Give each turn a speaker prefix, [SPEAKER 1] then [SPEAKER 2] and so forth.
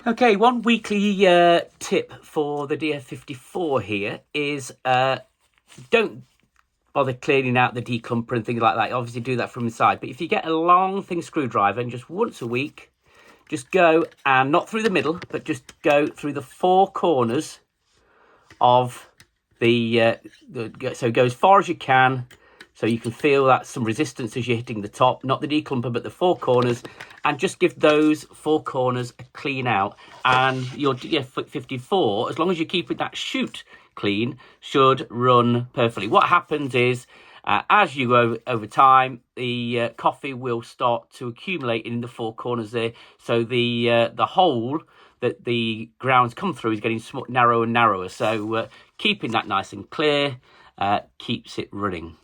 [SPEAKER 1] Okay, one weekly tip for the DF54 here is don't bother cleaning out the declumper and things like that. Obviously do that from inside, but if you get a long thing screwdriver and just once a week, just go and not through the middle, but just go through the four corners of so go as far as you can, so you can feel that some resistance as you're hitting the top, not the declumper but the four corners, and just give those four corners a clean out, and your DF54, as long as you keep that chute clean, should run perfectly. What happens is as you go over time, the coffee will start to accumulate in the four corners there, so the hole that the grounds come through is getting narrower and narrower. So keeping that nice and clear keeps it running.